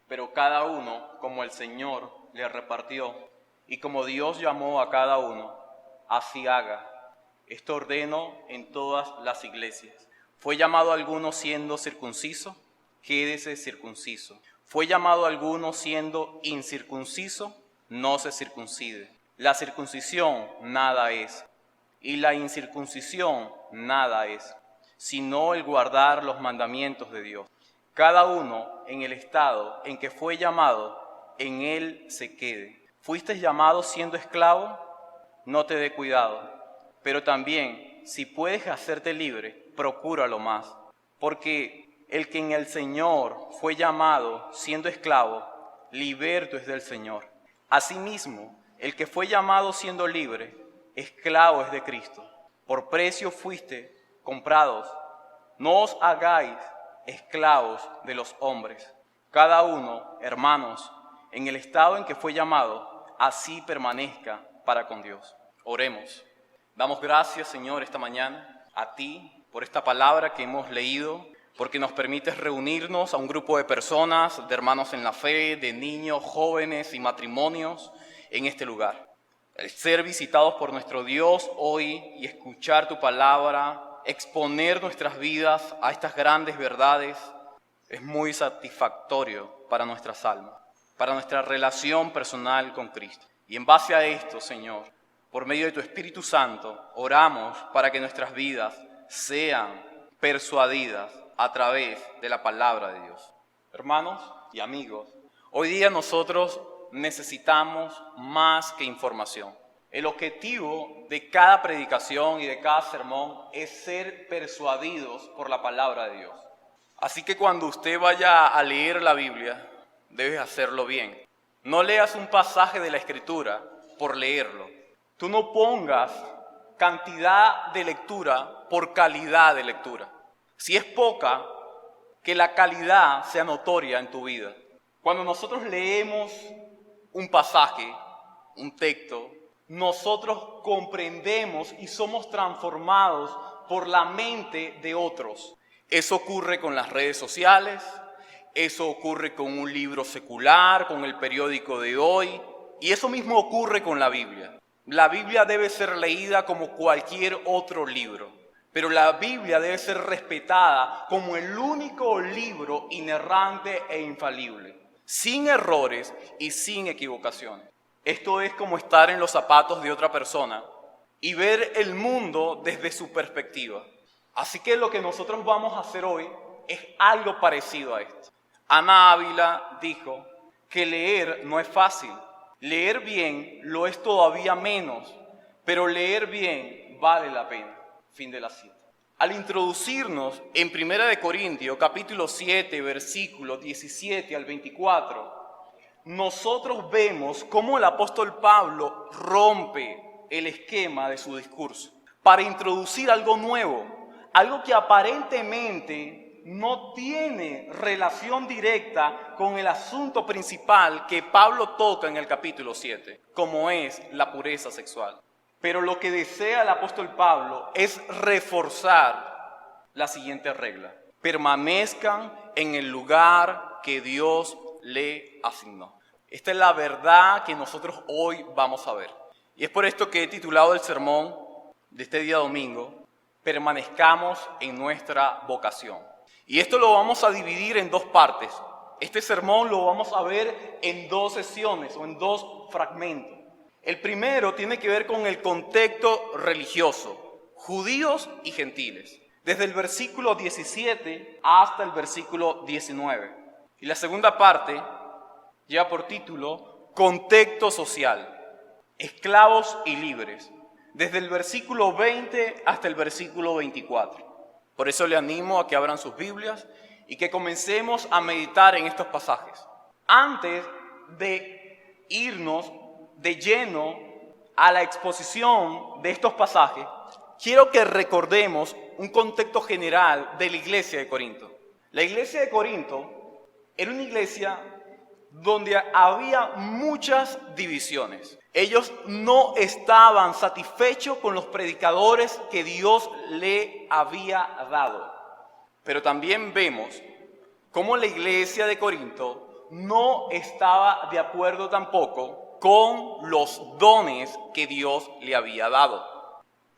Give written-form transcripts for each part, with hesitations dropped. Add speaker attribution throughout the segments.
Speaker 1: pero cada uno como el Señor le repartió, y como Dios llamó a cada uno, así haga. Esto ordeno en todas las iglesias. ¿Fue llamado alguno siendo circunciso? Quédese circunciso. ¿Fue llamado alguno siendo incircunciso? No se circuncide. La circuncisión nada es, y la incircuncisión nada es, sino el guardar los mandamientos de Dios. Cada uno en el estado en que fue llamado, en él se quede. ¿Fuiste llamado siendo esclavo? No te dé cuidado. Pero también, si puedes hacerte libre, procúralo más. Porque el que en el Señor fue llamado siendo esclavo, liberto es del Señor. Asimismo, el que fue llamado siendo libre, esclavo es de Cristo. Por precio fuiste comprados. No os hagáis esclavos de los hombres. Cada uno, hermanos, en el estado en que fue llamado, así permanezca para con Dios. Oremos. Damos gracias, Señor, esta mañana a ti por esta palabra que hemos leído, porque nos permites reunirnos a un grupo de personas, de hermanos en la fe, de niños, jóvenes y matrimonios en este lugar. El ser visitados por nuestro Dios hoy y escuchar tu palabra, exponer nuestras vidas a estas grandes verdades, es muy satisfactorio para nuestras almas, para nuestra relación personal con Cristo. Y en base a esto, Señor, por medio de tu Espíritu Santo, oramos para que nuestras vidas sean persuadidas a través de la palabra de Dios. Hermanos y amigos, hoy día nosotros necesitamos más que información. El objetivo de cada predicación y de cada sermón es ser persuadidos por la palabra de Dios. Así que cuando usted vaya a leer la Biblia, debes hacerlo bien. No leas un pasaje de la Escritura por leerlo. Tú no pongas cantidad de lectura por calidad de lectura. Si es poca, que la calidad sea notoria en tu vida. Cuando nosotros leemos un pasaje, un texto, nosotros comprendemos y somos transformados por la mente de otros. Eso ocurre con las redes sociales, eso ocurre con un libro secular, con el periódico de hoy, y eso mismo ocurre con la Biblia. La Biblia debe ser leída como cualquier otro libro, pero la Biblia debe ser respetada como el único libro inerrante e infalible, sin errores y sin equivocaciones. Esto es como estar en los zapatos de otra persona y ver el mundo desde su perspectiva. Así que lo que nosotros vamos a hacer hoy es algo parecido a esto. Ana Ávila dijo que leer no es fácil. Leer bien lo es todavía menos, pero leer bien vale la pena. Fin de la cita. Al introducirnos en 1 Corintios, capítulo 7, versículos 17 al 24, nosotros vemos cómo el apóstol Pablo rompe el esquema de su discurso para introducir algo nuevo, algo que aparentemente no tiene relación directa con el asunto principal que Pablo toca en el capítulo 7, como es la pureza sexual. Pero lo que desea el apóstol Pablo es reforzar la siguiente regla: permanezcan en el lugar que Dios le asignó. Esta es la verdad que nosotros hoy vamos a ver. Y es por esto que he titulado el sermón de este día domingo: permanezcamos en nuestra vocación. Y esto lo vamos a dividir en dos partes. Este sermón lo vamos a ver en dos sesiones o en dos fragmentos. El primero tiene que ver con el contexto religioso, judíos y gentiles, desde el versículo 17 hasta el versículo 19. Y la segunda parte lleva por título contexto social, esclavos y libres, desde el versículo 20 hasta el versículo 24. Por eso le animo a que abran sus Biblias y que comencemos a meditar en estos pasajes. Antes de irnos de lleno a la exposición de estos pasajes, quiero que recordemos un contexto general de la iglesia de Corinto. La iglesia de Corinto era una iglesia donde había muchas divisiones. Ellos no estaban satisfechos con los predicadores que Dios le había dado. Pero también vemos cómo la iglesia de Corinto no estaba de acuerdo tampoco con los dones que Dios le había dado.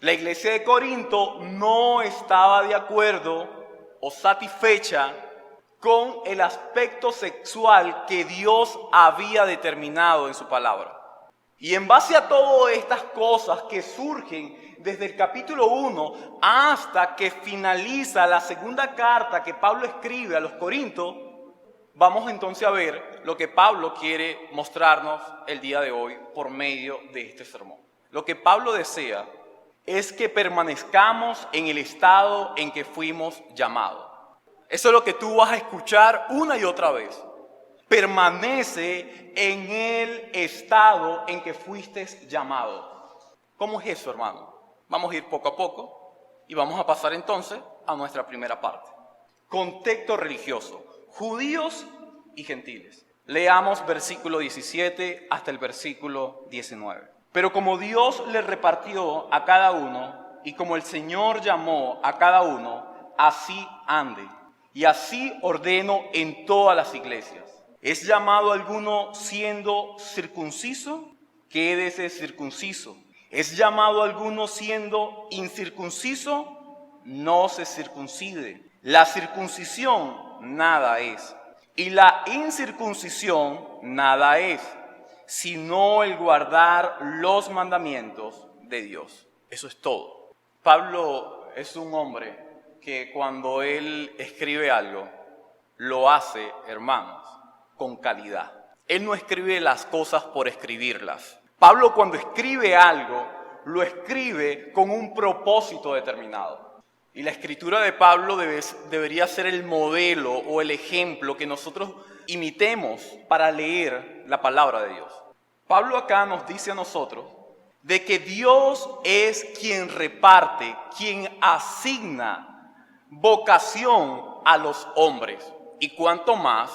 Speaker 1: La iglesia de Corinto no estaba de acuerdo o satisfecha con el aspecto sexual que Dios había determinado en su palabra. Y en base a todas estas cosas que surgen desde el capítulo 1 hasta que finaliza la segunda carta que Pablo escribe a los Corintios, vamos entonces a ver lo que Pablo quiere mostrarnos el día de hoy por medio de este sermón. Lo que Pablo desea es que permanezcamos en el estado en que fuimos llamados. Eso es lo que tú vas a escuchar una y otra vez. Permanece en el estado en que fuiste llamado. ¿Cómo es eso, hermano? Vamos a ir poco a poco y vamos a pasar entonces a nuestra primera parte. Contexto religioso, judíos y gentiles. Leamos versículo 17 hasta el versículo 19. Pero como Dios le repartió a cada uno y como el Señor llamó a cada uno, así ande. Y así ordeno en todas las iglesias. ¿Es llamado alguno siendo circunciso? Quédese circunciso. ¿Es llamado alguno siendo incircunciso? No se circuncide. La circuncisión nada es. Y la incircuncisión nada es, sino el guardar los mandamientos de Dios. Eso es todo. Pablo es un hombre que cuando él escribe algo, lo hace, hermanos, con calidad. Él no escribe las cosas por escribirlas. Pablo cuando escribe algo, lo escribe con un propósito determinado. Y la escritura de Pablo debería ser el modelo o el ejemplo que nosotros imitemos para leer la palabra de Dios. Pablo acá nos dice a nosotros de que Dios es quien reparte, quien asigna vocación a los hombres y cuanto más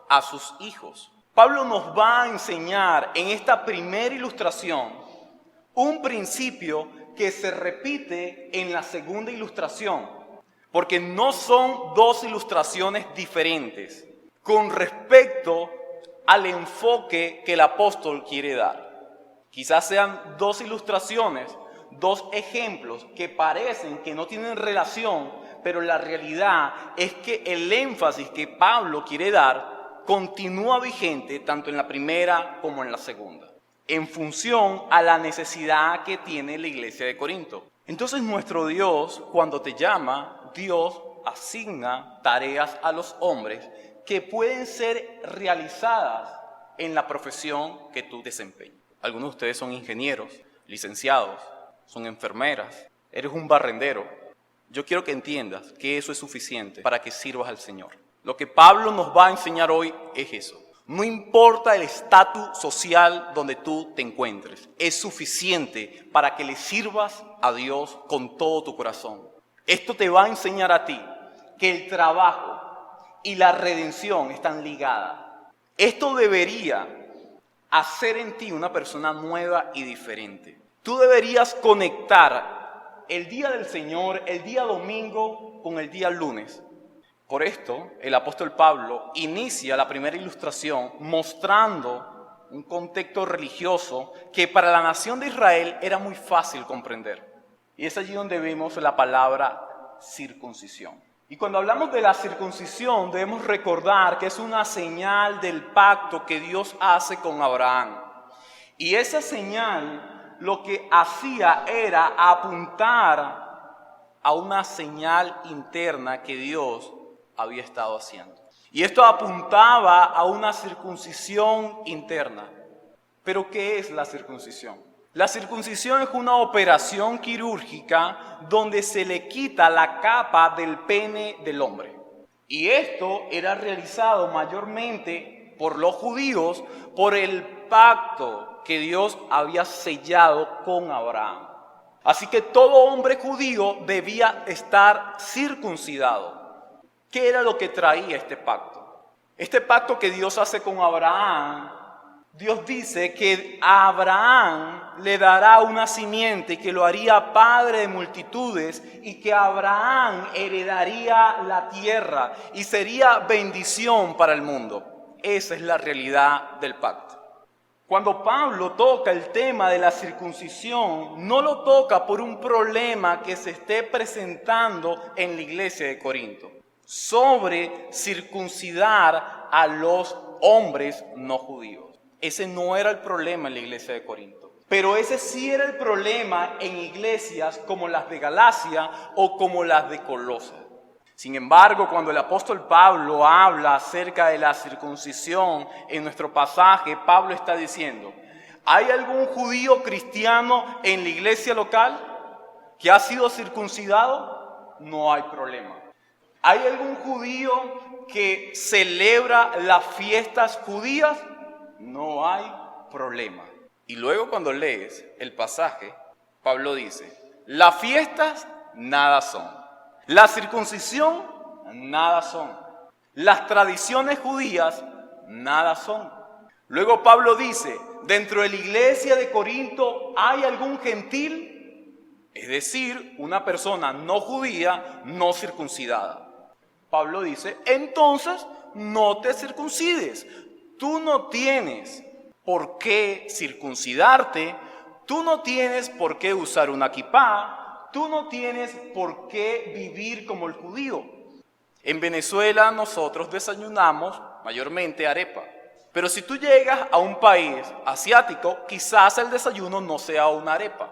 Speaker 1: a sus hijos. Pablo nos va a enseñar en esta primera ilustración un principio que se repite en la segunda ilustración, porque no son dos ilustraciones diferentes con respecto al enfoque que el apóstol quiere dar. Quizás sean dos ilustraciones, dos ejemplos que parecen que no tienen relación, pero la realidad es que el énfasis que Pablo quiere dar continúa vigente tanto en la primera como en la segunda, en función a la necesidad que tiene la iglesia de Corinto. Entonces nuestro Dios, cuando te llama, Dios asigna tareas a los hombres que pueden ser realizadas en la profesión que tú desempeñas. Algunos de ustedes son ingenieros, licenciados, son enfermeras, eres un barrendero. Yo quiero que entiendas que eso es suficiente para que sirvas al Señor. Lo que Pablo nos va a enseñar hoy es eso. No importa el estatus social donde tú te encuentres, es suficiente para que le sirvas a Dios con todo tu corazón. Esto te va a enseñar a ti que el trabajo y la redención están ligadas. Esto debería hacer en ti una persona nueva y diferente. Tú deberías conectar el día del Señor, el día domingo, con el día lunes. Por esto, el apóstol Pablo inicia la primera ilustración mostrando un contexto religioso que para la nación de Israel era muy fácil comprender. Y es allí donde vemos la palabra circuncisión. Y cuando hablamos de la circuncisión, debemos recordar que es una señal del pacto que Dios hace con Abraham. Y esa señal lo que hacía era apuntar a una señal interna que Dios había estado haciendo. Y esto apuntaba a una circuncisión interna. ¿Pero qué es la circuncisión? La circuncisión es una operación quirúrgica donde se le quita la capa del pene del hombre. Y esto era realizado mayormente por los judíos por el pacto que Dios había sellado con Abraham. Así que todo hombre judío debía estar circuncidado. ¿Qué era lo que traía este pacto? Este pacto que Dios hace con Abraham, Dios dice que a Abraham le dará una simiente que lo haría padre de multitudes y que Abraham heredaría la tierra y sería bendición para el mundo. Esa es la realidad del pacto. Cuando Pablo toca el tema de la circuncisión, no lo toca por un problema que se esté presentando en la iglesia de Corinto, sobre circuncidar a los hombres no judíos. Ese no era el problema en la iglesia de Corinto. Pero ese sí era el problema en iglesias como las de Galacia o como las de Colosas. Sin embargo, cuando el apóstol Pablo habla acerca de la circuncisión en nuestro pasaje, Pablo está diciendo, ¿hay algún judío cristiano en la iglesia local que ha sido circuncidado? No hay problema. ¿Hay algún judío que celebra las fiestas judías? No hay problema. Y luego cuando lees el pasaje, Pablo dice, las fiestas nada son. La circuncisión, nada son. Las tradiciones judías, nada son. Luego Pablo dice, dentro de la iglesia de Corinto, ¿hay algún gentil? Es decir, una persona no judía, no circuncidada. Pablo dice, entonces no te circuncides. Tú no tienes por qué circuncidarte, tú no tienes por qué usar una kipá, tú no tienes por qué vivir como el judío. En Venezuela nosotros desayunamos mayormente arepa. Pero si tú llegas a un país asiático, quizás el desayuno no sea una arepa.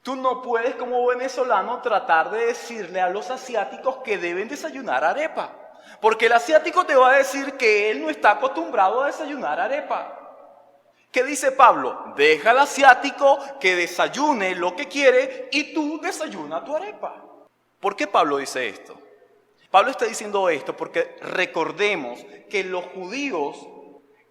Speaker 1: Tú no puedes como venezolano tratar de decirle a los asiáticos que deben desayunar arepa. Porque el asiático te va a decir que él no está acostumbrado a desayunar arepa. ¿Qué dice Pablo? Deja al asiático que desayune lo que quiere y tú desayuna tu arepa. ¿Por qué Pablo dice esto? Pablo está diciendo esto porque recordemos que los judíos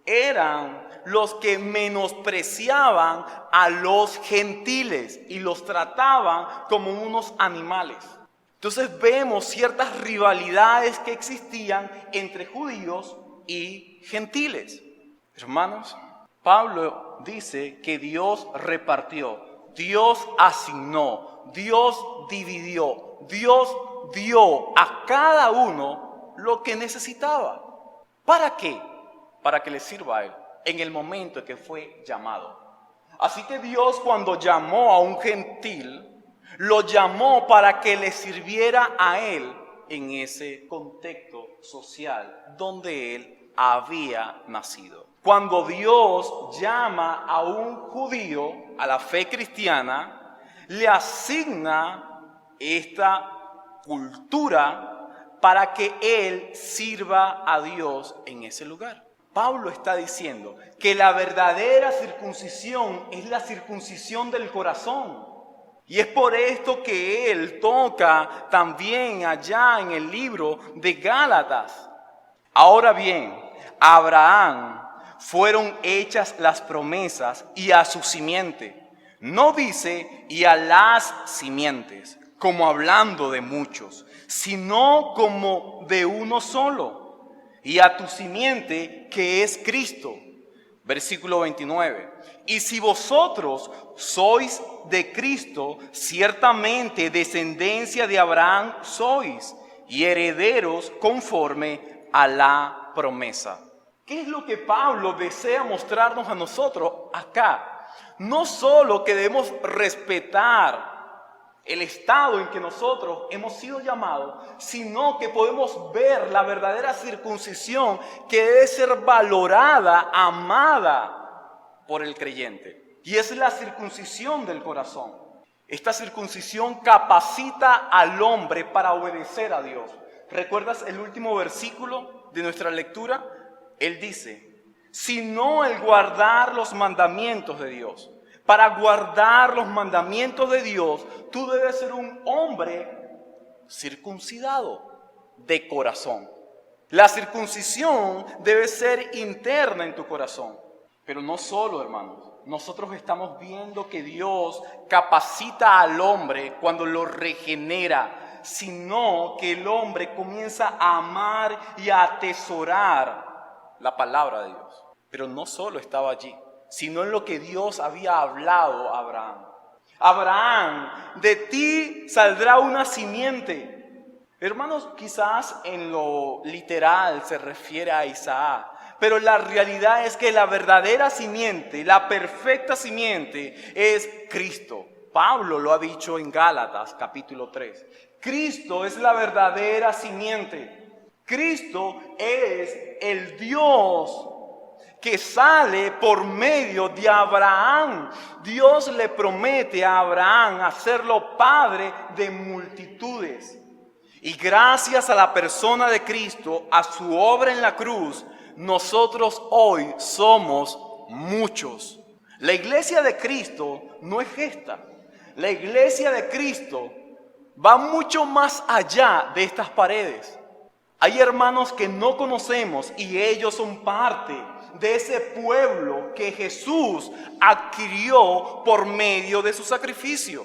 Speaker 1: eran los que menospreciaban a los gentiles y los trataban como unos animales. Entonces vemos ciertas rivalidades que existían entre judíos y gentiles. Hermanos, Pablo dice que Dios repartió, Dios asignó, Dios dividió, Dios dio a cada uno lo que necesitaba. ¿Para qué? Para que le sirva a él en el momento en que fue llamado. Así que Dios, cuando llamó a un gentil, lo llamó para que le sirviera a él en ese contexto social donde él había nacido. Cuando Dios llama a un judío a la fe cristiana, le asigna esta cultura para que él sirva a Dios en ese lugar. Pablo está diciendo que la verdadera circuncisión es la circuncisión del corazón. Y es por esto que él toca también allá en el libro de Gálatas. Ahora bien, a Abraham fueron hechas las promesas y a su simiente. No dice y a las simientes, como hablando de muchos, sino como de uno solo. Y a tu simiente, que es Cristo. Versículo 29. Y si vosotros sois de Cristo, ciertamente descendencia de Abraham sois, y herederos conforme a la promesa. ¿Qué es lo que Pablo desea mostrarnos a nosotros acá? No solo que debemos respetar el estado en que nosotros hemos sido llamados, sino que podemos ver la verdadera circuncisión que debe ser valorada, amada por el creyente. Y es la circuncisión del corazón. Esta circuncisión capacita al hombre para obedecer a Dios. ¿Recuerdas el último versículo de nuestra lectura? Él dice, sino el guardar los mandamientos de Dios. Para guardar los mandamientos de Dios, tú debes ser un hombre circuncidado de corazón. La circuncisión debe ser interna en tu corazón. Pero no solo, hermanos. Nosotros estamos viendo que Dios capacita al hombre cuando lo regenera, sino que el hombre comienza a amar y a atesorar la palabra de Dios. Pero no solo estaba allí, sino en lo que Dios había hablado a Abraham. Abraham, de ti saldrá una simiente. Hermanos, quizás en lo literal se refiere a Isaac, Pero la realidad es que la verdadera simiente, la perfecta simiente es Cristo. Pablo lo ha dicho en Gálatas capítulo 3. Cristo es la verdadera simiente. Cristo es el Dios que sale por medio de Abraham. Dios le promete a Abraham hacerlo padre de multitudes. Y gracias a la persona de Cristo, a su obra en la cruz, nosotros hoy somos muchos. La iglesia de Cristo no es esta. La iglesia de Cristo va mucho más allá de estas paredes. Hay hermanos que no conocemos y ellos son parte de ese pueblo que Jesús adquirió por medio de su sacrificio.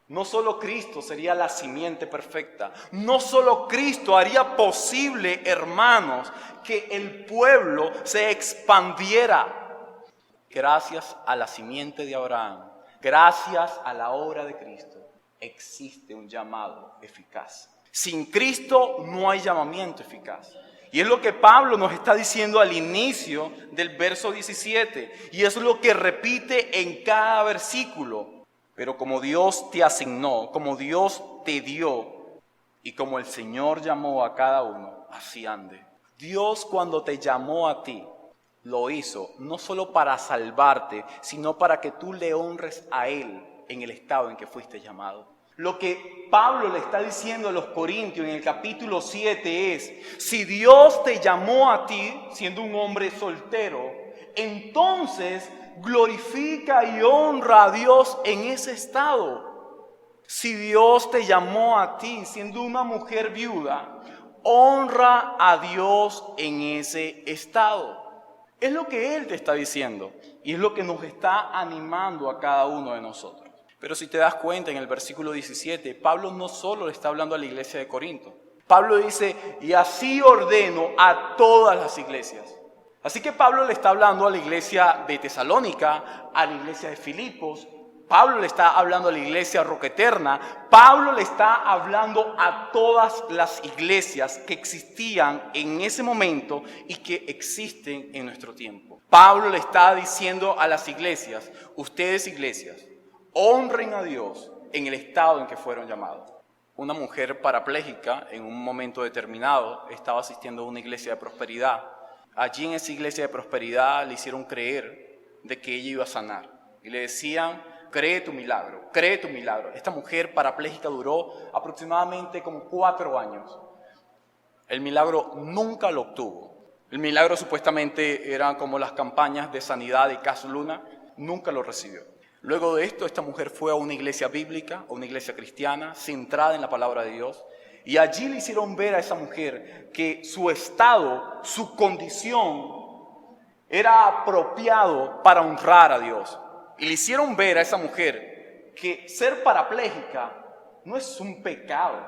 Speaker 1: No solo Cristo sería la simiente perfecta, no solo Cristo haría posible, hermanos, que el pueblo se expandiera. Gracias a la simiente de Abraham, gracias a la obra de Cristo, existe un llamado eficaz. Sin Cristo no hay llamamiento eficaz. Y es lo que Pablo nos está diciendo al inicio del verso 17. Y es lo que repite en cada versículo. Pero como Dios te asignó, como Dios te dio y como el Señor llamó a cada uno, así ande. Dios cuando te llamó a ti, lo hizo no solo para salvarte, sino para que tú le honres a Él en el estado en que fuiste llamado. Lo que Pablo le está diciendo a los Corintios en el capítulo 7 es, si Dios te llamó a ti, siendo un hombre soltero, entonces glorifica y honra a Dios en ese estado. Si Dios te llamó a ti, siendo una mujer viuda, honra a Dios en ese estado. Es lo que Él te está diciendo y es lo que nos está animando a cada uno de nosotros. Pero si te das cuenta en el versículo 17, Pablo no solo le está hablando a la iglesia de Corinto. Pablo dice, y así ordeno a todas las iglesias. Así que Pablo le está hablando a la iglesia de Tesalónica, a la iglesia de Filipos. Pablo le está hablando a la iglesia Roca Eterna. Pablo le está hablando a todas las iglesias que existían en ese momento y que existen en nuestro tiempo. Pablo le está diciendo a las iglesias, ustedes iglesias, honren a Dios en el estado en que fueron llamados. Una mujer parapléjica en un momento determinado estaba asistiendo a una iglesia de prosperidad. Allí en esa iglesia de prosperidad le hicieron creer de que ella iba a sanar. Y le decían, cree tu milagro, cree tu milagro. Esta mujer parapléjica duró aproximadamente como 4 años. El milagro nunca lo obtuvo. El milagro supuestamente eran como las campañas de sanidad de Cas Luna, nunca lo recibió. Luego de esto, esta mujer fue a una iglesia bíblica, a una iglesia cristiana, centrada en la palabra de Dios. Y allí le hicieron ver a esa mujer que su estado, su condición, era apropiado para honrar a Dios. Y le hicieron ver a esa mujer que ser parapléjica no es un pecado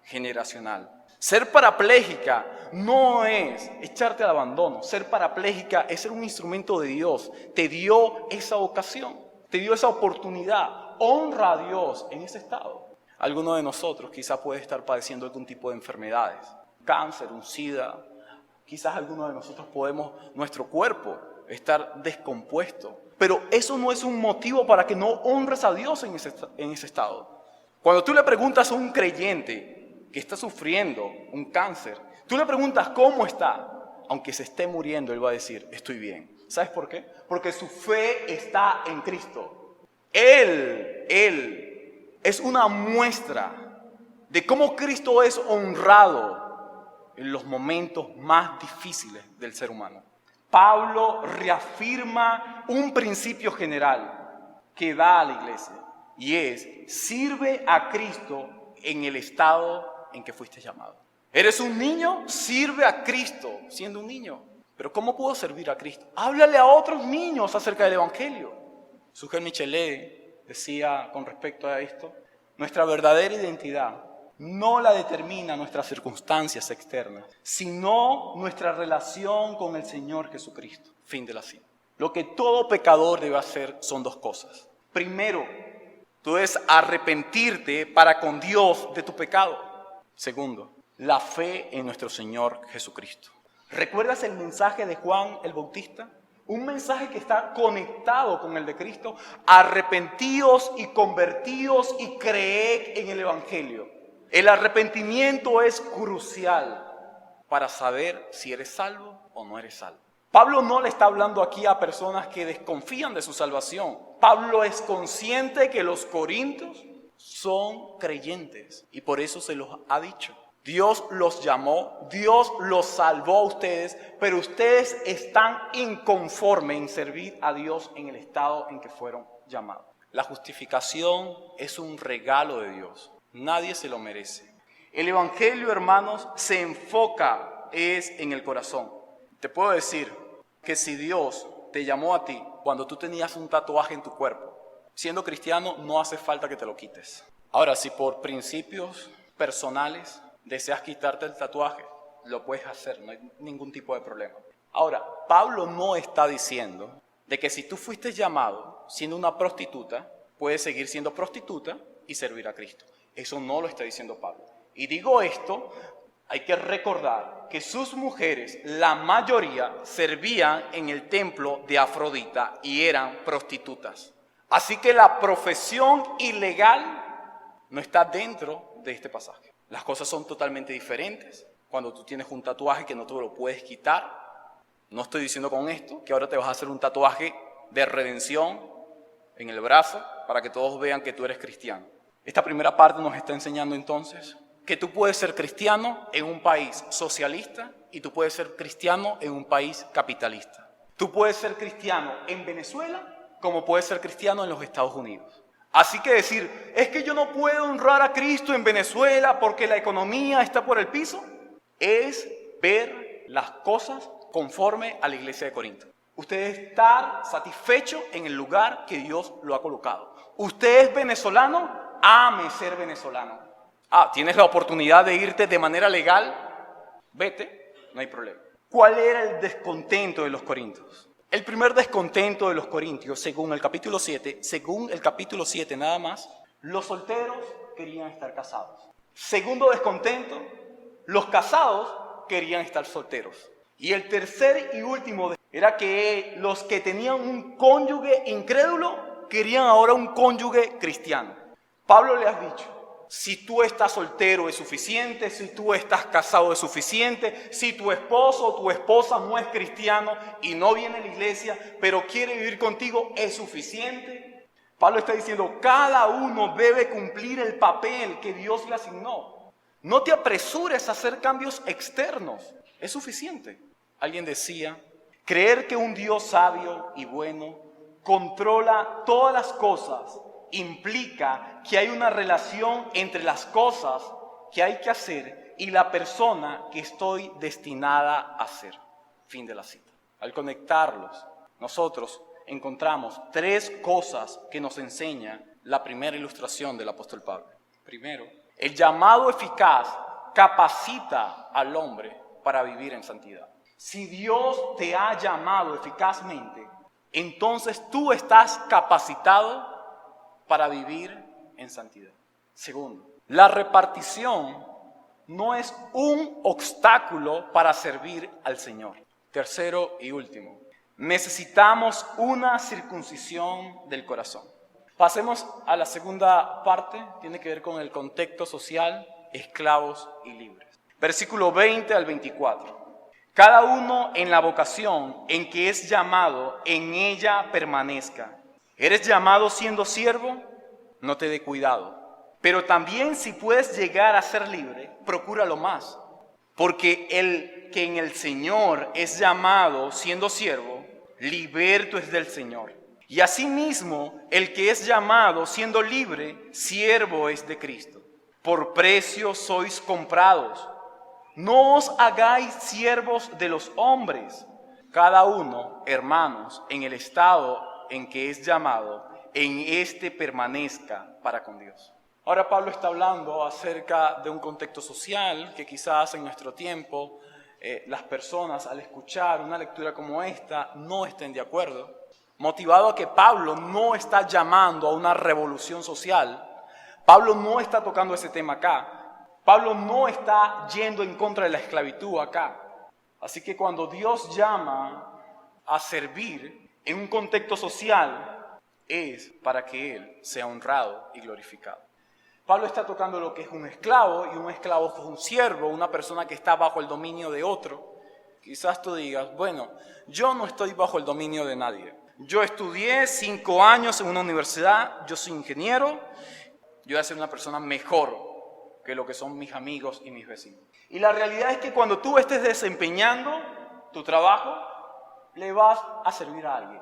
Speaker 1: generacional. Ser parapléjica no es echarte al abandono. Ser parapléjica es ser un instrumento de Dios. Te dio esa ocasión. Te dio esa oportunidad. Honra a Dios en ese estado. Alguno de nosotros quizás puede estar padeciendo algún tipo de enfermedades. Cáncer, un SIDA. Quizás alguno de nosotros nuestro cuerpo estar descompuesto. Pero eso no es un motivo para que no honres a Dios en ese estado. Cuando tú le preguntas a un creyente que está sufriendo un cáncer, tú le preguntas cómo está. Aunque se esté muriendo, él va a decir, estoy bien. ¿Sabes por qué? Porque su fe está en Cristo. Él es una muestra de cómo Cristo es honrado en los momentos más difíciles del ser humano. Pablo reafirma un principio general que da a la iglesia y es, sirve a Cristo en el estado en que fuiste llamado. ¿Eres un niño? Sirve a Cristo siendo un niño. Pero ¿cómo puedo servir a Cristo? Háblale a otros niños acerca del Evangelio. Suger Michelet decía con respecto a esto, nuestra verdadera identidad no la determina nuestras circunstancias externas, sino nuestra relación con el Señor Jesucristo. Fin de la cita. Lo que todo pecador debe hacer son 2 cosas. Primero, tú debes arrepentirte para con Dios de tu pecado. Segundo, la fe en nuestro Señor Jesucristo. ¿Recuerdas el mensaje de Juan el Bautista? Un mensaje que está conectado con el de Cristo. Arrepentíos y convertíos y creed en el Evangelio. El arrepentimiento es crucial para saber si eres salvo o no eres salvo. Pablo no le está hablando aquí a personas que desconfían de su salvación. Pablo es consciente que los corintios son creyentes y por eso se los ha dicho. Dios los llamó, Dios los salvó a ustedes, pero ustedes están inconformes en servir a Dios en el estado en que fueron llamados. La justificación es un regalo de Dios, nadie se lo merece. El Evangelio, hermanos, se enfoca en el corazón. Te puedo decir que si Dios te llamó a ti cuando tú tenías un tatuaje en tu cuerpo, siendo cristiano no hace falta que te lo quites. Ahora, si por principios personales deseas quitarte el tatuaje, lo puedes hacer, no hay ningún tipo de problema. Ahora, Pablo no está diciendo de que si tú fuiste llamado siendo una prostituta, puedes seguir siendo prostituta y servir a Cristo. Eso no lo está diciendo Pablo. Y digo esto, hay que recordar que sus mujeres, la mayoría, servían en el templo de Afrodita y eran prostitutas. Así que la profesión ilegal no está dentro de este pasaje. Las cosas son totalmente diferentes. Cuando tú tienes un tatuaje que no te lo puedes quitar, no estoy diciendo con esto que ahora te vas a hacer un tatuaje de redención en el brazo para que todos vean que tú eres cristiano. Esta primera parte nos está enseñando entonces que tú puedes ser cristiano en un país socialista y tú puedes ser cristiano en un país capitalista. Tú puedes ser cristiano en Venezuela como puedes ser cristiano en los Estados Unidos. Así que decir, es que yo no puedo honrar a Cristo en Venezuela porque la economía está por el piso, es ver las cosas conforme a la iglesia de Corinto. Usted está satisfecho en el lugar que Dios lo ha colocado. Usted es venezolano, ame ser venezolano. ¿Tienes la oportunidad de irte de manera legal? Vete, no hay problema. ¿Cuál era el descontento de los corintios? El primer descontento de los corintios, según el capítulo 7, nada más, los solteros querían estar casados. Segundo descontento, los casados querían estar solteros. Y el tercer y último era que los que tenían un cónyuge incrédulo querían ahora un cónyuge cristiano. Pablo le ha dicho, si tú estás soltero es suficiente, si tú estás casado es suficiente, si tu esposo o tu esposa no es cristiano y no viene a la iglesia, pero quiere vivir contigo, es suficiente. Pablo está diciendo, cada uno debe cumplir el papel que Dios le asignó. No te apresures a hacer cambios externos, es suficiente. Alguien decía, creer que un Dios sabio y bueno controla todas las cosas implica que hay una relación entre las cosas que hay que hacer y la persona que estoy destinada a ser. Fin de la cita. Al conectarlos, nosotros encontramos tres cosas que nos enseña la primera ilustración del apóstol Pablo. Primero, el llamado eficaz capacita al hombre para vivir en santidad. Si Dios te ha llamado eficazmente, entonces tú estás capacitado para vivir en santidad. Segundo, la repartición no es un obstáculo para servir al Señor. Tercero y último, necesitamos una circuncisión del corazón. Pasemos a la segunda parte, tiene que ver con el contexto social, esclavos y libres. Versículo 20 al 24. Cada uno en la vocación en que es llamado, en ella permanezca. ¿Eres llamado siendo siervo? No te dé cuidado. Pero también si puedes llegar a ser libre, procúralo más. Porque el que en el Señor es llamado siendo siervo, liberto es del Señor. Y asimismo, el que es llamado siendo libre, siervo es de Cristo. Por precio sois comprados. No os hagáis siervos de los hombres. Cada uno, hermanos, en el estado en que es llamado, en este permanezca para con Dios. Ahora Pablo está hablando acerca de un contexto social que quizás en nuestro tiempo las personas al escuchar una lectura como esta no estén de acuerdo, motivado a que Pablo no está llamando a una revolución social. Pablo no está tocando ese tema acá. Pablo no está yendo en contra de la esclavitud acá. Así que cuando Dios llama a servir en un contexto social, es para que Él sea honrado y glorificado. Pablo está tocando lo que es un esclavo, y un esclavo es un siervo, una persona que está bajo el dominio de otro. Quizás tú digas, bueno, yo no estoy bajo el dominio de nadie. Yo estudié 5 años en una universidad, yo soy ingeniero, yo voy a ser una persona mejor que lo que son mis amigos y mis vecinos. Y la realidad es que cuando tú estés desempeñando tu trabajo, le vas a servir a alguien.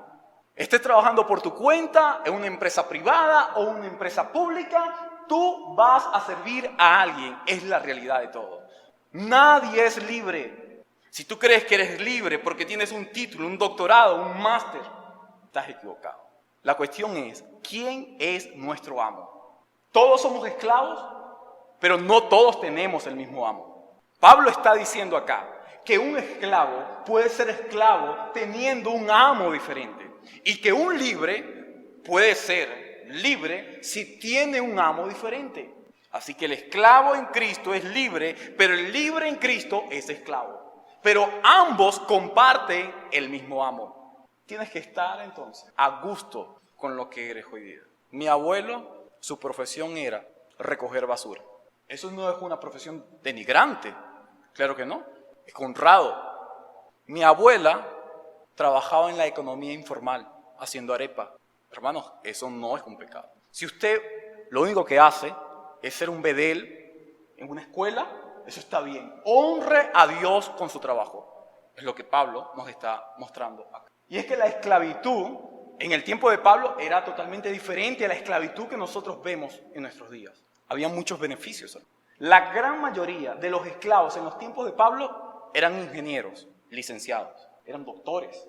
Speaker 1: Estés trabajando por tu cuenta, en una empresa privada o una empresa pública, tú vas a servir a alguien. Es la realidad de todo. Nadie es libre. Si tú crees que eres libre porque tienes un título, un doctorado, un máster, estás equivocado. La cuestión es, ¿quién es nuestro amo? Todos somos esclavos, pero no todos tenemos el mismo amo. Pablo está diciendo acá que un esclavo puede ser esclavo teniendo un amo diferente, y que un libre puede ser libre si tiene un amo diferente. Así que el esclavo en Cristo es libre, pero el libre en Cristo es esclavo. Pero ambos comparten el mismo amo. Tienes que estar entonces a gusto con lo que eres hoy día. Mi abuelo, su profesión era recoger basura. Eso no es una profesión denigrante, claro que no, es honrado. Mi abuela trabajaba en la economía informal, haciendo arepa. Hermanos, eso no es un pecado. Si usted lo único que hace es ser un bedel en una escuela, eso está bien. Honre a Dios con su trabajo. Es lo que Pablo nos está mostrando acá. Y es que la esclavitud en el tiempo de Pablo era totalmente diferente a la esclavitud que nosotros vemos en nuestros días. Había muchos beneficios. La gran mayoría de los esclavos en los tiempos de Pablo eran ingenieros, licenciados, eran doctores.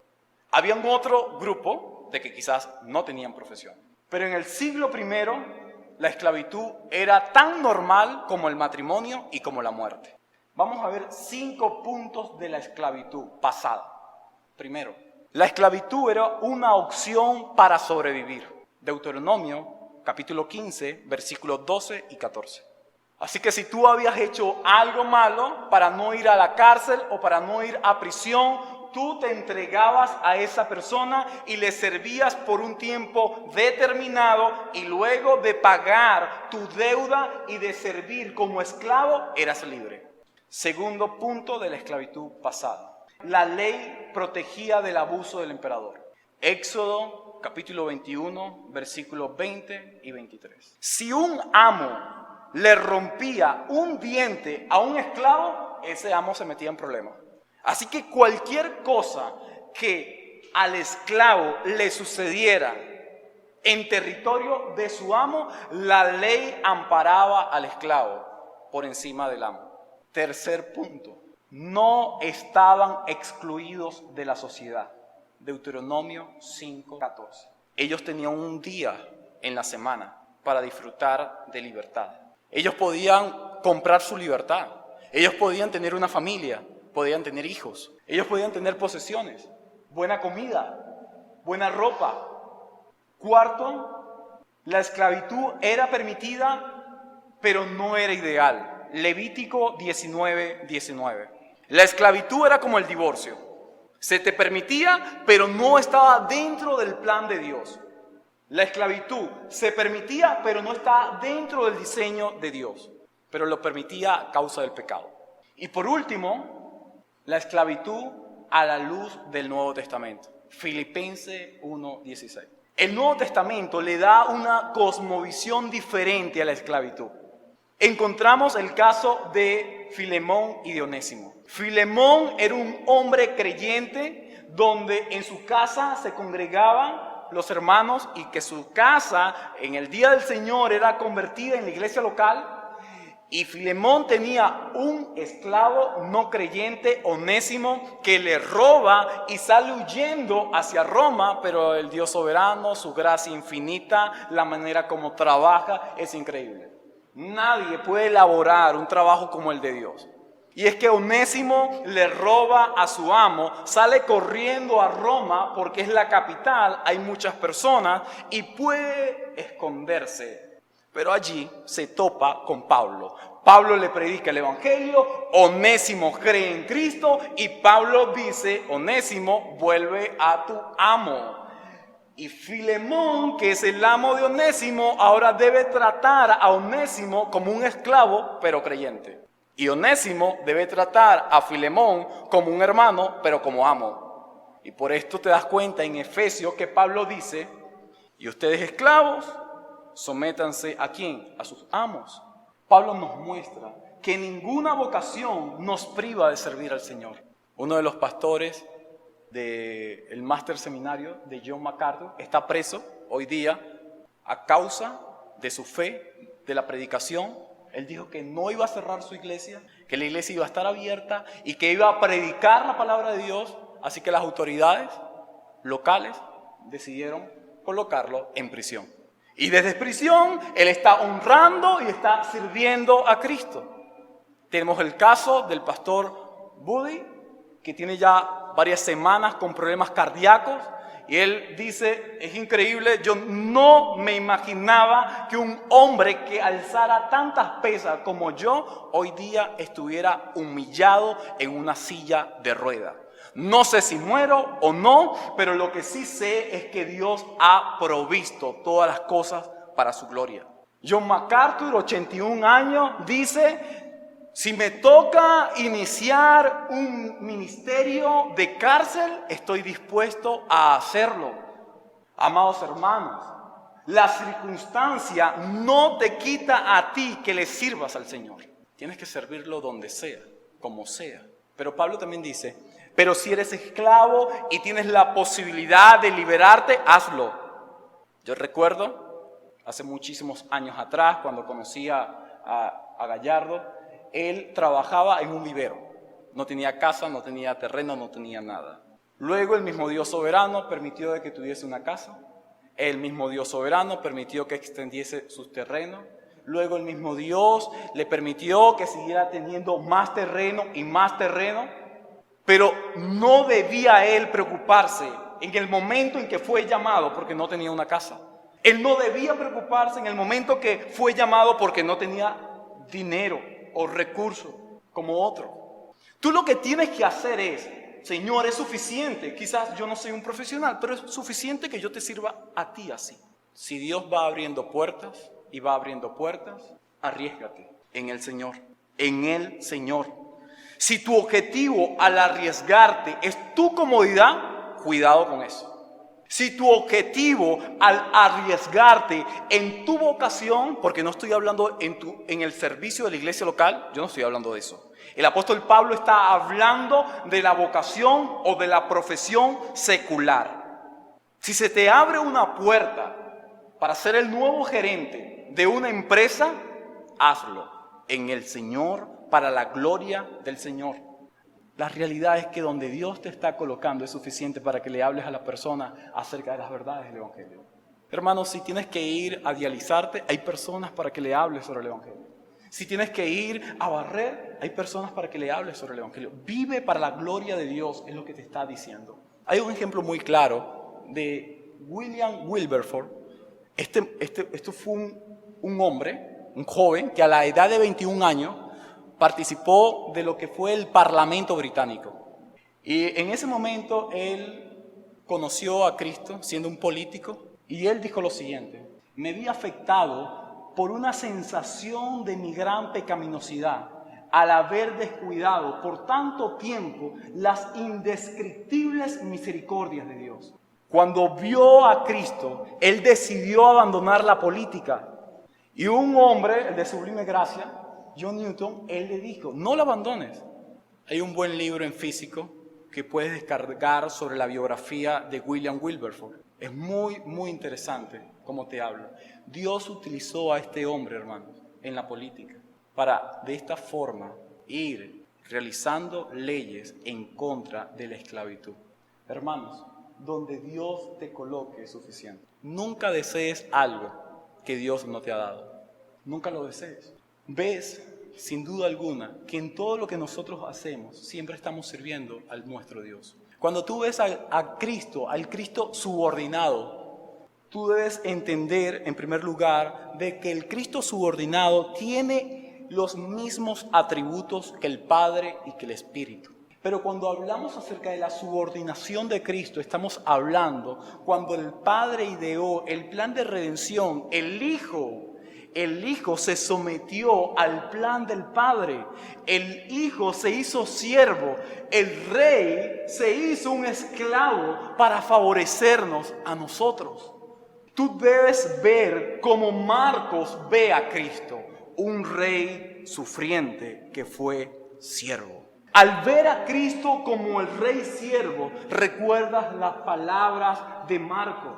Speaker 1: Había un otro grupo de que quizás no tenían profesión. Pero en el siglo I, la esclavitud era tan normal como el matrimonio y como la muerte. Vamos a ver 5 puntos de la esclavitud pasada. Primero, la esclavitud era una opción para sobrevivir. Deuteronomio, capítulo 15, versículos 12 y 14. Así que si tú habías hecho algo malo para no ir a la cárcel o para no ir a prisión, tú te entregabas a esa persona y le servías por un tiempo determinado, y luego de pagar tu deuda y de servir como esclavo, eras libre. Segundo punto de la esclavitud pasada. La ley protegía del abuso del emperador. Éxodo capítulo 21, versículos 20 y 23. Si un amo le rompía un diente a un esclavo, ese amo se metía en problemas. Así que cualquier cosa que al esclavo le sucediera en territorio de su amo, la ley amparaba al esclavo por encima del amo. Tercer punto, no estaban excluidos de la sociedad. Deuteronomio 5:14. Ellos tenían un día en la semana para disfrutar de libertad. Ellos podían comprar su libertad. Ellos podían tener una familia, podían tener hijos. Ellos podían tener posesiones, buena comida, buena ropa. Cuarto, la esclavitud era permitida, pero no era ideal. Levítico 19:19. La esclavitud era como el divorcio. Se te permitía, pero no estaba dentro del plan de Dios. La esclavitud se permitía, pero no estaba dentro del diseño de Dios. Pero lo permitía a causa del pecado. Y por último, la esclavitud a la luz del Nuevo Testamento. Filipenses 1:16. El Nuevo Testamento le da una cosmovisión diferente a la esclavitud. Encontramos el caso de Filemón y de Onésimo. Filemón era un hombre creyente donde en su casa se congregaban los hermanos y que su casa en el día del Señor era convertida en la iglesia local. Y Filemón tenía un esclavo no creyente, Onésimo, que le roba y sale huyendo hacia Roma, pero el Dios soberano, su gracia infinita, la manera como trabaja es increíble. Nadie puede elaborar un trabajo como el de Dios. Y es que Onésimo le roba a su amo, sale corriendo a Roma porque es la capital, hay muchas personas y puede esconderse. Pero allí se topa con Pablo. Pablo le predica el evangelio, Onésimo cree en Cristo y Pablo dice, Onésimo, vuelve a tu amo. Y Filemón, que es el amo de Onésimo, ahora debe tratar a Onésimo como un esclavo, pero creyente. Y Onésimo debe tratar a Filemón como un hermano, pero como amo. Y por esto te das cuenta en Efesios que Pablo dice, y ustedes esclavos, sométanse ¿a quién? A sus amos. Pablo nos muestra que ninguna vocación nos priva de servir al Señor. Uno de los pastores del máster seminario de John MacArthur está preso hoy día a causa de su fe, de la predicación. Él dijo que no iba a cerrar su iglesia, que la iglesia iba a estar abierta y que iba a predicar la palabra de Dios. Así que las autoridades locales decidieron colocarlo en prisión. Y desde prisión él está honrando y está sirviendo a Cristo. Tenemos el caso del pastor Buddy, que tiene ya varias semanas con problemas cardíacos. Y él dice, es increíble, yo no me imaginaba que un hombre que alzara tantas pesas como yo, hoy día estuviera humillado en una silla de ruedas. No sé si muero o no, pero lo que sí sé es que Dios ha provisto todas las cosas para su gloria. John MacArthur, 81 años, dice, si me toca iniciar un ministerio de cárcel, estoy dispuesto a hacerlo. Amados hermanos, la circunstancia no te quita a ti que le sirvas al Señor. Tienes que servirlo donde sea, como sea. Pero Pablo también dice, pero si eres esclavo y tienes la posibilidad de liberarte, hazlo. Yo recuerdo, hace muchísimos años atrás, cuando conocí a Gallardo, él trabajaba en un vivero. No tenía casa, no tenía terreno, no tenía nada. Luego el mismo Dios soberano permitió de que tuviese una casa. El mismo Dios soberano permitió que extendiese sus terrenos. Luego el mismo Dios le permitió que siguiera teniendo más terreno y más terreno. Pero no debía él preocuparse en el momento en que fue llamado porque no tenía una casa. Él no debía preocuparse en el momento que fue llamado porque no tenía dinero o recursos como otro. Tú lo que tienes que hacer es, Señor, es suficiente. Quizás yo no soy un profesional, pero es suficiente que yo te sirva a ti así. Si Dios va abriendo puertas y va abriendo puertas, arriésgate en el Señor, en el Señor. Si tu objetivo al arriesgarte es tu comodidad, cuidado con eso. Si tu objetivo al arriesgarte en tu vocación, porque no estoy hablando en el servicio de la iglesia local, yo no estoy hablando de eso. El apóstol Pablo está hablando de la vocación o de la profesión secular. Si se te abre una puerta para ser el nuevo gerente de una empresa, hazlo en el Señor, para la gloria del Señor. La realidad es que donde Dios te está colocando es suficiente para que le hables a la persona acerca de las verdades del Evangelio. Hermanos, si tienes que ir a dializarte, hay personas para que le hables sobre el Evangelio. Si tienes que ir a barrer, hay personas para que le hables sobre el Evangelio. Vive para la gloria de Dios, es lo que te está diciendo. Hay un ejemplo muy claro de William Wilberforce. Esto fue un hombre, un joven, que a la edad de 21 años participó de lo que fue el Parlamento británico. Y en ese momento él conoció a Cristo siendo un político y él dijo lo siguiente: me vi afectado por una sensación de mi gran pecaminosidad al haber descuidado por tanto tiempo las indescriptibles misericordias de Dios. Cuando vio a Cristo, él decidió abandonar la política. Y un hombre, el de sublime gracia, John Newton, él le dijo, no lo abandones. Hay un buen libro en físico que puedes descargar sobre la biografía de William Wilberforce. Es muy, muy interesante como te hablo. Dios utilizó a este hombre, hermanos, en la política para de esta forma ir realizando leyes en contra de la esclavitud. Hermanos, donde Dios te coloque es suficiente. Nunca desees algo que Dios no te ha dado. Nunca lo desees. Ves, sin duda alguna, que en todo lo que nosotros hacemos siempre estamos sirviendo al nuestro Dios. Cuando tú ves al Cristo subordinado,
Speaker 2: tú debes entender, en primer lugar, de que el Cristo subordinado tiene los mismos atributos que el Padre y que el Espíritu. Pero cuando hablamos acerca de la subordinación de Cristo, estamos hablando cuando el Padre ideó el plan de redención, el Hijo se sometió al plan del Padre. El Hijo se hizo siervo. El Rey se hizo un esclavo para favorecernos a nosotros. Tú debes ver como Marcos ve a Cristo, un Rey sufriente que fue siervo. Al ver a Cristo como el Rey siervo, recuerdas las palabras de Marcos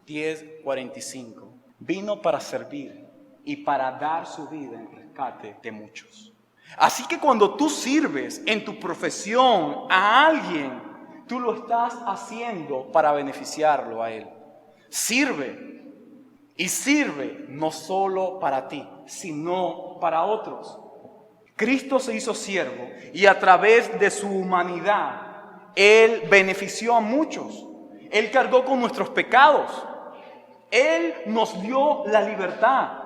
Speaker 2: 10:45. Vino para servir y para dar su vida en rescate de muchos. Así que cuando tú sirves en tu profesión a alguien, tú lo estás haciendo para beneficiarlo a él. Sirve. Y sirve no solo para ti, sino para otros. Cristo se hizo siervo y a través de su humanidad, Él benefició a muchos. Él cargó con nuestros pecados. Él nos dio la libertad.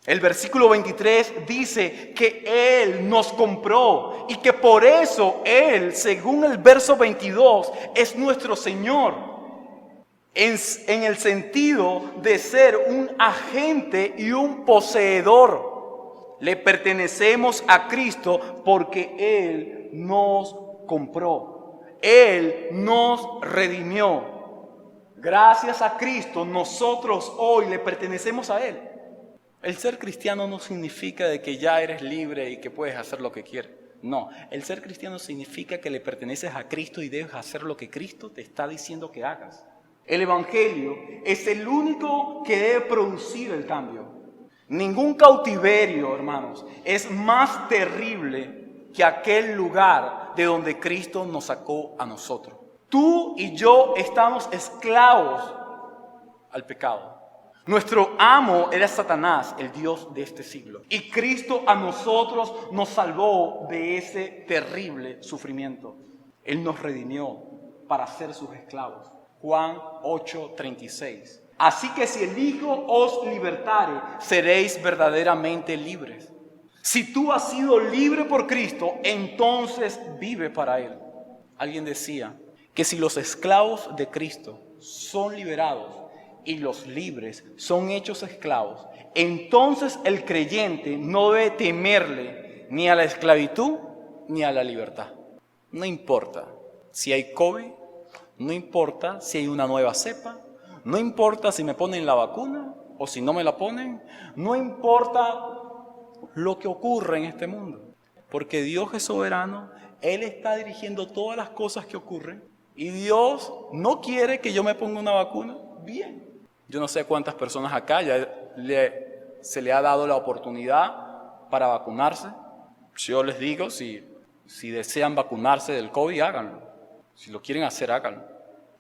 Speaker 2: El versículo 23 dice que Él nos compró y que por eso Él, según el verso 22, es nuestro Señor. En el sentido de ser un agente y un poseedor. Le pertenecemos a Cristo porque Él nos compró. Él nos redimió. Gracias a Cristo nosotros hoy le pertenecemos a Él. El ser cristiano no significa de que ya eres libre y que puedes hacer lo que quieres. No, el ser cristiano significa que le perteneces a Cristo y debes hacer lo que Cristo te está diciendo que hagas. El Evangelio es el único que debe producir el cambio. Ningún cautiverio, hermanos, es más terrible que aquel lugar de donde Cristo nos sacó a nosotros. Tú y yo estamos esclavos al pecado. Nuestro amo era Satanás, el Dios de este siglo. Y Cristo a nosotros nos salvó de ese terrible sufrimiento. Él nos redimió para ser sus esclavos. Juan 8:36. Así que si el Hijo os libertare, seréis verdaderamente libres. Si tú has sido libre por Cristo, entonces vive para Él. Alguien decía que si los esclavos de Cristo son liberados y los libres son hechos esclavos, entonces el creyente no debe temerle ni a la esclavitud ni a la libertad. No importa si hay COVID, no importa si hay una nueva cepa, no importa si me ponen la vacuna o si no me la ponen, no importa lo que ocurre en este mundo, porque Dios es soberano, Él está dirigiendo todas las cosas que ocurren y Dios no quiere que yo me ponga una vacuna. Bien, yo no sé cuántas personas acá ya se le ha dado la oportunidad para vacunarse. Yo les digo, si desean vacunarse del COVID, háganlo. Si lo quieren hacer, háganlo.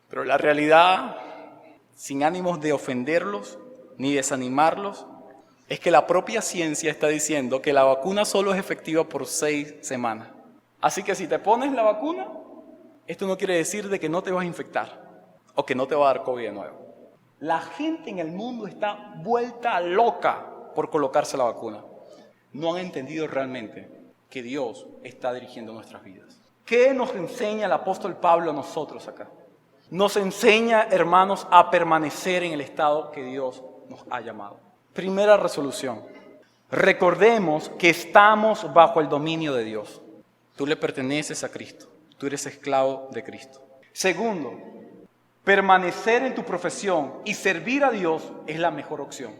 Speaker 2: Pero la realidad, sin ánimos de ofenderlos ni desanimarlos, es que la propia ciencia está diciendo que la vacuna solo es efectiva por 6 semanas. Así que si te pones la vacuna, esto no quiere decir de que no te vas a infectar o que no te va a dar COVID de nuevo. La gente en el mundo está vuelta loca por colocarse la vacuna. No han entendido realmente que Dios está dirigiendo nuestras vidas. ¿Qué nos enseña el apóstol Pablo a nosotros acá? Nos enseña, hermanos, a permanecer en el estado que Dios nos ha llamado. Primera resolución. Recordemos que estamos bajo el dominio de Dios. Tú le perteneces a Cristo. Tú eres esclavo de Cristo. Segundo, permanecer en tu profesión y servir a Dios es la mejor opción.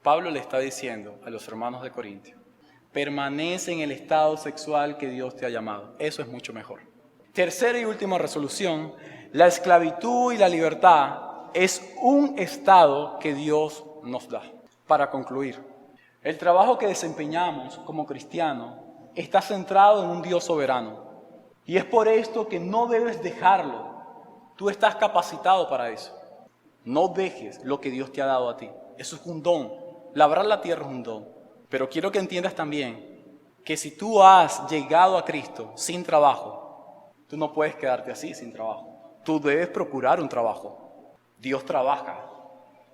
Speaker 2: Pablo le está diciendo a los hermanos de Corintios, permanece en el estado sexual que Dios te ha llamado. Eso es mucho mejor. Tercera y última resolución, la esclavitud y la libertad es un estado que Dios nos da. Para concluir, el trabajo que desempeñamos como cristianos está centrado en un Dios soberano. Y es por esto que no debes dejarlo. Tú estás capacitado para eso. No dejes lo que Dios te ha dado a ti. Eso es un don. Labrar la tierra es un don. Pero quiero que entiendas también que si tú has llegado a Cristo sin trabajo, tú no puedes quedarte así sin trabajo. Tú debes procurar un trabajo. Dios trabaja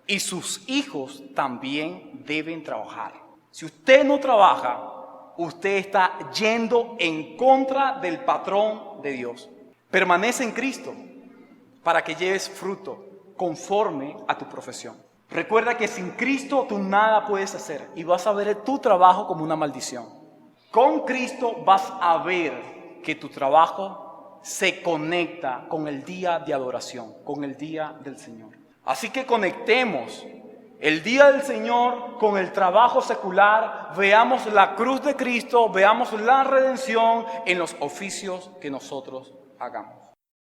Speaker 2: y sus hijos también deben trabajar. Si usted no trabaja, usted está yendo en contra del patrón de Dios. Permanece en Cristo para que lleves fruto conforme a tu profesión. Recuerda que sin Cristo tú nada puedes hacer y vas a ver tu trabajo como una maldición. Con Cristo vas a ver que tu trabajo se conecta con el día de adoración, con el día del Señor. Así que conectemos el día del Señor con el trabajo secular, veamos la cruz de Cristo, veamos la redención en los oficios que nosotros hagamos.